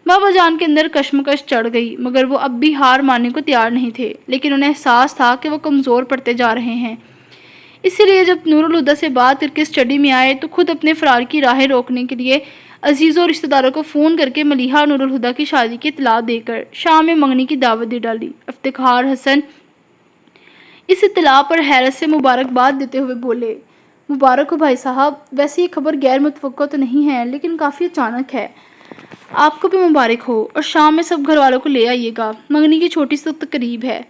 بابا جان کے اندر کشمکش چڑھ گئی، مگر وہ اب بھی ہار ماننے کو تیار نہیں تھے، لیکن انہیں احساس تھا کہ وہ کمزور پڑتے جا رہے ہیں۔ اسی لیے جب نور الہدا سے بات کر کے اسٹڈی میں آئے تو خود اپنے فرار کی راہیں روکنے کے لیے عزیزوں اور رشتہ داروں کو فون کر کے ملیحہ اور نور الہدا کی شادی کی اطلاع دے کر شام میں منگنی کی دعوت دے ڈالی۔ افتخار حسن اس اطلاع پر حیرت سے مبارکباد دیتے ہوئے بولے، مبارک ہو بھائی صاحب، ویسے یہ خبر غیر متوقع تو نہیں ہے لیکن کافی اچانک ہے۔ آپ کو بھی مبارک ہو، اور شام میں سب گھر والوں کو لے آئیے گا، منگنی کی چھوٹی سی تقریب ہے۔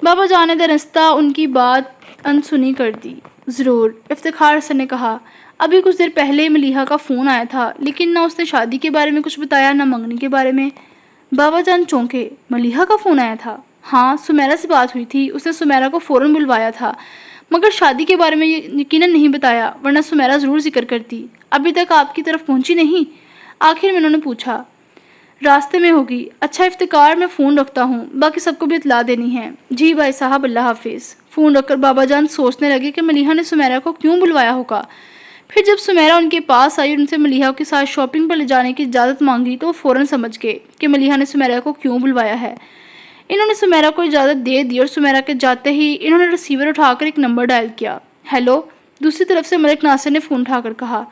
بابا جان نے درستہ ان کی بات انسنی کر دی۔ ضرور، افتخار حسن نے کہا، ابھی کچھ دیر پہلے ملیحہ کا فون آیا تھا، لیکن نہ اس نے شادی کے بارے میں کچھ بتایا نہ منگنی کے بارے میں۔ بابا جان چونکے، ملیحہ کا فون آیا تھا؟ ہاں، سمیرہ سے بات ہوئی تھی، اس نے سمیرہ کو فوراً بلوایا تھا، مگر شادی کے بارے میں یقیناً نہیں بتایا، ورنہ سمیرا ضرور ذکر کرتی۔ ابھی تک آپ کی طرف پہنچی نہیں؟ آخر میں انہوں نے پوچھا۔ راستے میں ہوگی۔ اچھا افتخار، میں فون رکھتا ہوں، باقی سب کو بھی اطلاع دینی ہے۔ جی بھائی صاحب، اللہ حافظ۔ فون رکھ کر بابا جان سوچنے لگے کہ ملیحہ نے سمیرا کو کیوں بلوایا ہوگا۔ پھر جب سمیرا ان کے پاس آئی اور ان سے ملیحہ کے ساتھ شاپنگ پر لے جانے کی اجازت مانگی تو وہ فوراً سمجھ گئے کہ ملیحہ نے سمیرا کو کیوں بلوایا ہے۔ انہوں نے سمیرا کو اجازت دے دی اور سمیرا کے جاتے ہی انہوں نے ریسیور اٹھا کر ایک نمبر ڈائل کیا۔ ہیلو، دوسری طرف سے ملک ناصر نے فون اٹھا کر کہا۔